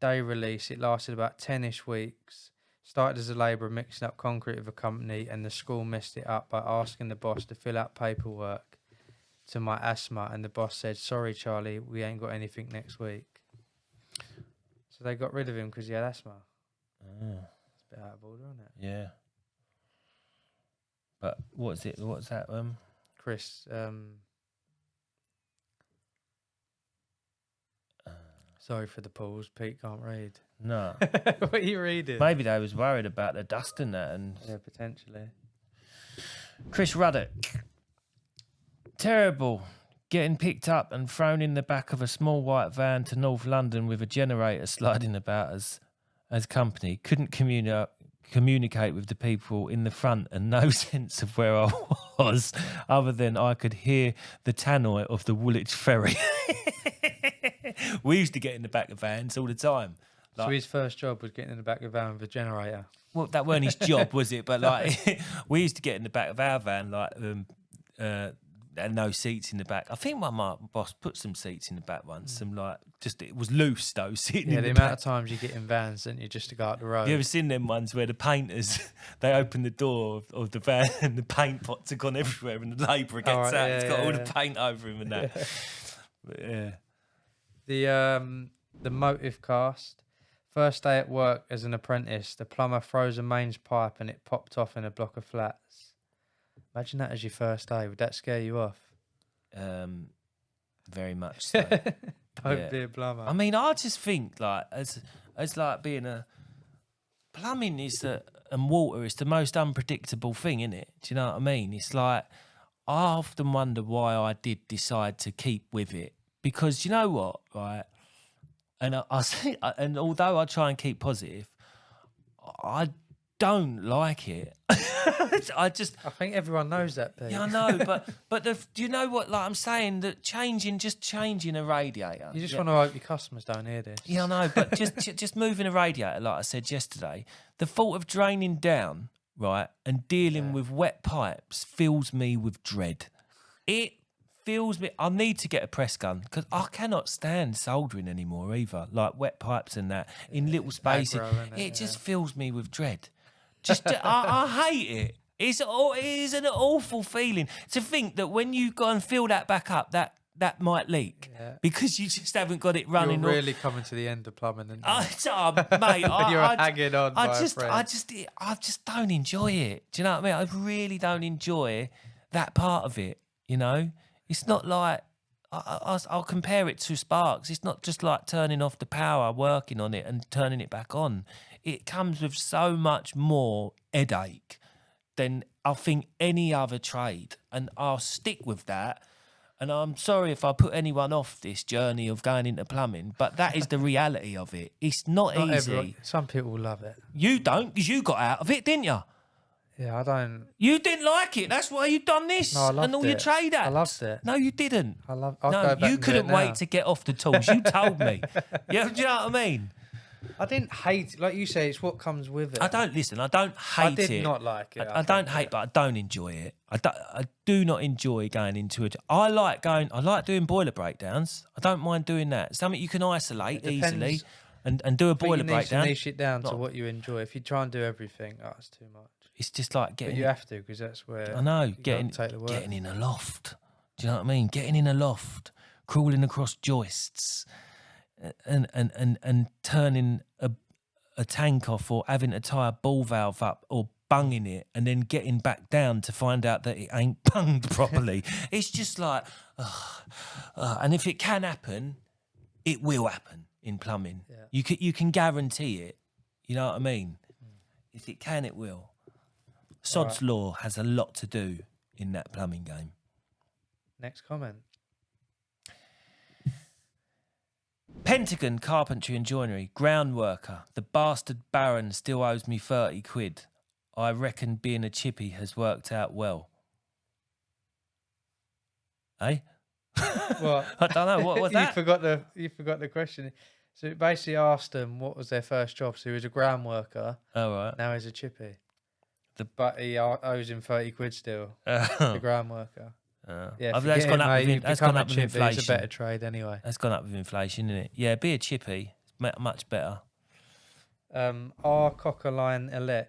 day release. It lasted about 10-ish weeks. Started as a labourer mixing up concrete with a company, and the school messed it up by asking the boss to fill out paperwork to my asthma, and the boss said, "Sorry, Charlie, we ain't got anything next week." So they got rid of him because he had asthma. Ah, It's a bit out of order, isn't it? yeah. But what's it? What's that? Chris, sorry for the pause. Pete can't read. No. What are you reading? Maybe they was worried about the dust and that. And Yeah, potentially. Chris Ruddock. Terrible. Getting picked up and thrown in the back of a small white van to North London with a generator sliding about as company. Couldn't communicate with the people in the front and no sense of where I was other than I could hear the tannoy of the Woolwich ferry. We used to get in the back of vans all the time. So his first job was getting in the back of a van with a generator. Well, that weren't his job, was it? But like, we used to get in the back of our van, like, and no seats in the back. I think my boss put some seats in the back once. Some like, just it was loose though, sitting Yeah, in the the amount back. of times you get in vans, don't you, just to go up the road? You ever seen them ones where the painters they open the door of the van and the paint pots have gone everywhere and the labourer gets right, out, yeah, it's got yeah, all yeah. the paint over him and that. But, yeah. The motive cast. First day at work as an apprentice, the plumber froze a mains pipe and it popped off in a block of flats. Imagine that as your first day. Would that scare you off? Very much so. Don't Yeah. be a plumber. I mean, I just think like as like being a plumbing is and water is the most unpredictable thing, isn't it? Do you know what I mean? It's like I often wonder why I did decide to keep with it because you know what, right? And I say, and although I try and keep positive, I don't like it. I think everyone knows that, Pete. Yeah, I know, but do you know what? Like I'm saying, that changing a radiator. You just want to hope your customers don't hear this. Yeah, I know, but just moving a radiator, like I said yesterday, the thought of draining down, right, and dealing with wet pipes fills me with dread. It fills me. I need to get a press gun because I cannot stand soldering anymore either. Like wet pipes and that in little spaces, it just fills me with dread. I hate it. It is an awful feeling to think that when you go and fill that back up, that might leak because you just haven't got it running. You're really coming to the end of plumbing, and mate, you're hanging on. I just don't enjoy it. Do you know what I mean? I really don't enjoy that part of it. You know, it's not like I'll compare it to sparks. It's not just like turning off the power, working on it, and turning it back on. It comes with so much more headache than I think any other trade, and I'll stick with that. And I'm sorry if I put anyone off this journey of going into plumbing, but that is the reality of it. It's not easy. Everyone, some people love it. You don't, because you got out of it, didn't you? Yeah, I don't. You didn't like it. That's why you done this and all your trade acts. I loved it. No, you didn't. I'll go back you couldn't wait to get off the tools. You told me. Yeah, do you know what I mean? I didn't hate it. Like you say, it's what comes with it. I don't hate it. I did not like it. I don't hate, but I don't enjoy it. I do not enjoy going into it. I like doing boiler breakdowns. I don't mind doing that. Something you can isolate easily and do a boiler breakdown. You niche it down to what you enjoy. If you try and do everything, it's too much. It's just like getting. But you have to, because that's where. I know, getting in a loft. Do you know what I mean? Getting in a loft, crawling across joists, and turning a tank off, or having to tie a ball valve up, or bunging it, and then getting back down to find out that it ain't bunged properly. It's just like, and if it can happen, it will happen in plumbing. Yeah. You can guarantee it. You know what I mean? If it can, it will. Sod's Law has a lot to do in that plumbing game. Next comment. Pentagon Carpentry and Joinery, ground worker. The bastard Baron still owes me 30 quid. I reckon being a chippy has worked out well. Eh? Well, I don't know. What was that? You forgot the question. So it basically asked them what was their first job. So he was a ground worker. Oh, right. Now he's a chippy. But he owes him 30 quid still. The ground worker. Yeah, that's gone up with inflation. It's a better trade anyway. That's gone up with inflation, isn't it? Yeah, be a chippy. Much better. R. Cockerline Elec.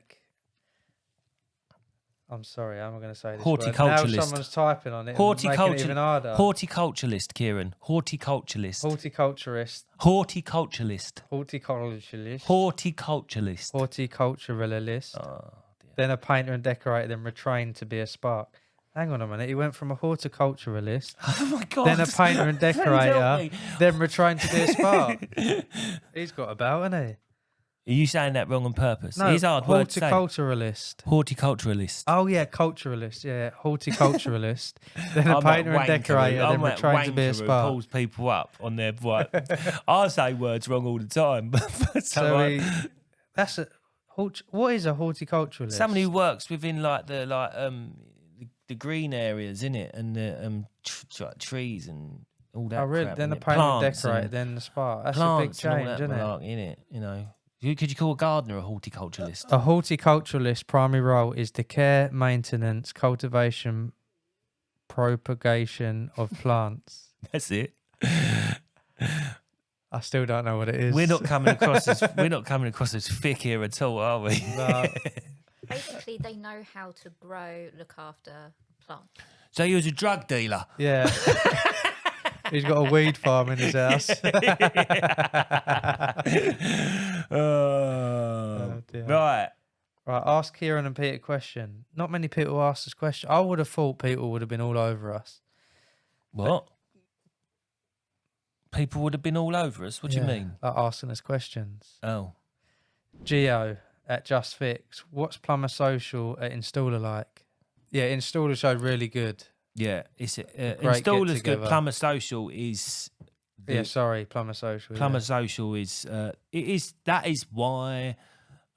I'm sorry, how am I going to say this Horticulturalist. word? Now someone's typing on it and making it even harder. Horticulturalist, Keiran. Horticulturalist. Horticulturist. Horticulturalist. Horticulturalist. Horticulturalist. Horticulturalist. Oh, dear. Then a painter and decorator, then retrained to be a spark. Hang on a minute. He went from a horticulturalist, oh my God, then a painter and decorator, then retrained to be a spark. He's got about, hasn't he? Are you saying that wrong on purpose? No, it's hard word to say. Horticulturalist. Horticulturalist. Oh yeah, culturalist. Yeah, horticulturalist. Then a painter and decorator, then retrained to be a spark. Pulls people up on their right. I say words wrong all the time. What is a horticulturalist? Someone who works within the green areas, innit, and the trees and all that. Oh really? Crap, then the painter and decorator, then the spark. That's a big change, isn't it? You know. Could you call a gardener a horticulturalist? A horticulturalist primary role is the care, maintenance, cultivation, propagation of plants. That's it. I still don't know what it is. We're not coming across as thick here at all, are we? No. Basically, they know how to grow, look after plants. So he was a drug dealer. Yeah. He's got a weed farm in his house. Oh, dear. Right. Right, ask Keiran and Pete a question. Not many people ask this question. I would have thought people would have been all over us. What? People would have been all over us? What do you mean? Like asking us questions. Oh. Geo at Just Fix. What's Plumber Social at Installer like? Yeah, Installer showed really good. Yeah, Installer's good. Plumber Social is. Plumber Social. Plumber Social is. That is why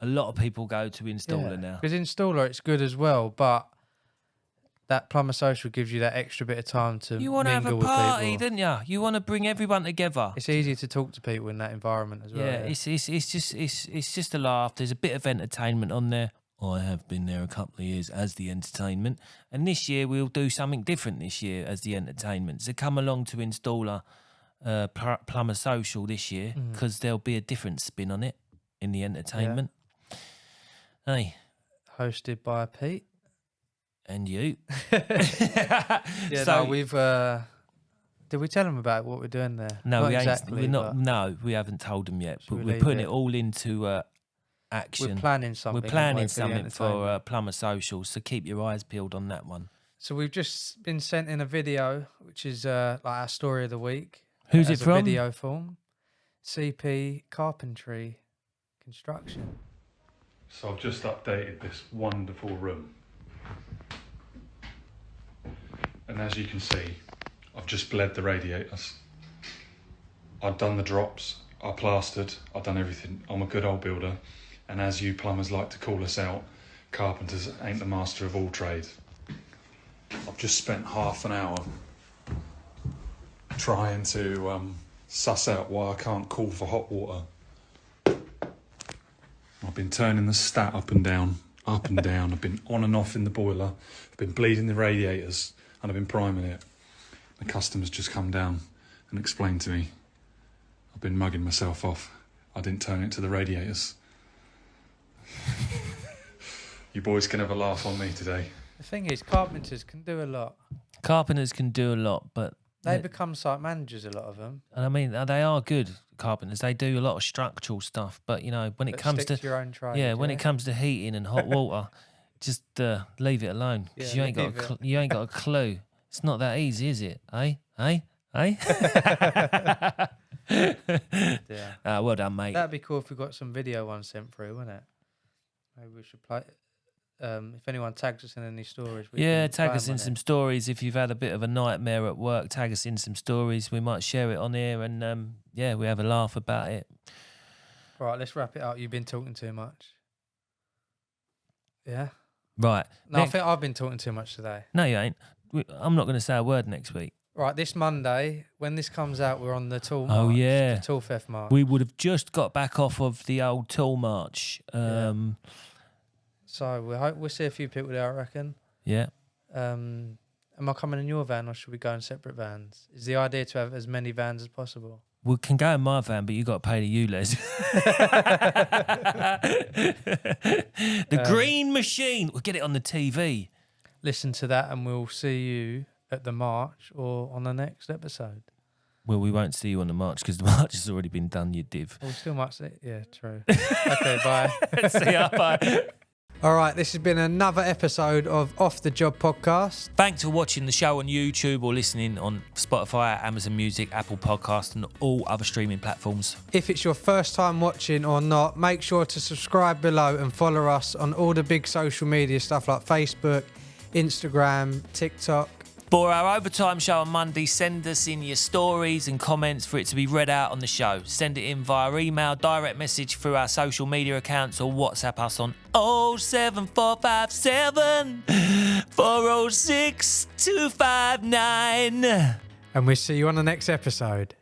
A lot of people go to installer now. Because installer, it's good as well, but that plumber social gives you that extra bit of time to You want to have a mingle party, with people. don't you? You want to bring everyone together. It's easy to talk to people in that environment as well. Yeah, it's just a laugh. There's a bit of entertainment on there. I have been there a couple of years as the entertainment, and this year we'll do something different. This year as the entertainment, so come along to installer plumber social this year because there'll be a different spin on it in the entertainment. Hey, hosted by Pete and you. No, we've. Did we tell them about what we're doing there? No, not we exactly. ain't. We're not. No, we haven't told them yet. But we we're leave putting it? it all into action. We're planning something. We're planning anyway, something for entertainment. plumber socials. So keep your eyes peeled on that one. So we've just been sent in a video, which is like our story of the week. Who's as it from? A video form. CP Carpentry Construction. So I've just updated this wonderful room. And as you can see, I've just bled the radiators. I've done the drops, I plastered, I've done everything. I'm a good old builder. And as you plumbers like to call us out, carpenters ain't the master of all trades. I've just spent half an hour trying to suss out why I can't call for hot water. I've been turning the stat up and down. I've been on and off in the boiler. I've been bleeding the radiators and I've been priming it. The customer's just come down and explained to me I've been mugging myself off. I didn't turn it to the radiators. You boys can have a laugh on me today. The thing is, carpenters can do a lot. Carpenters can do a lot, but They become site managers, a lot of them. and I mean they are good carpenters. They do a lot of structural stuff, but you know when it But comes stick to your own trade, when it comes to heating and hot water, just leave it alone because Yeah, you ain't got leave you ain't got a clue. It's not that easy, is it? Eh? Yeah. Well done, mate. That'd be cool if we got some video ones sent through, wouldn't it? Maybe we should play. If anyone tags us in any stories, we Yeah, can tag play us 'em in on some it. stories. If you've had a bit of a nightmare at work, tag us in some stories. We might share it on here and we have a laugh about it. Right, let's wrap it up. You've been talking too much. Yeah. Right. No, I think I've been talking too much today. No, you ain't. I'm not going to say a word next week. Right, this Monday, when this comes out, we're on the tool Oh, march, yeah. the tool theft march. We would have just got back off of the old tool march. So we'll see a few people there, I reckon. Yeah. Am I coming in your van or should we go in separate vans? Is the idea to have as many vans as possible? We can go in my van, but you got to pay the ULEZ. The green machine. We'll get it on the TV. Listen to that and we'll see you at the march or on the next episode. Well, we won't see you on the march because the march has already been done, you div. We still might see. Yeah, true. Okay, bye. See ya, bye. All right, this has been another episode of Off the Job Podcast. Thanks for watching the show on YouTube or listening on Spotify, Amazon Music, Apple Podcasts and all other streaming platforms. If it's your first time watching or not, make sure to subscribe below and follow us on all the big social media stuff like Facebook, Instagram, TikTok. For our overtime show on Monday, send us in your stories and comments for it to be read out on the show. Send it in via email, direct message through our social media accounts or WhatsApp us on 07457 406 259. And we'll see you on the next episode.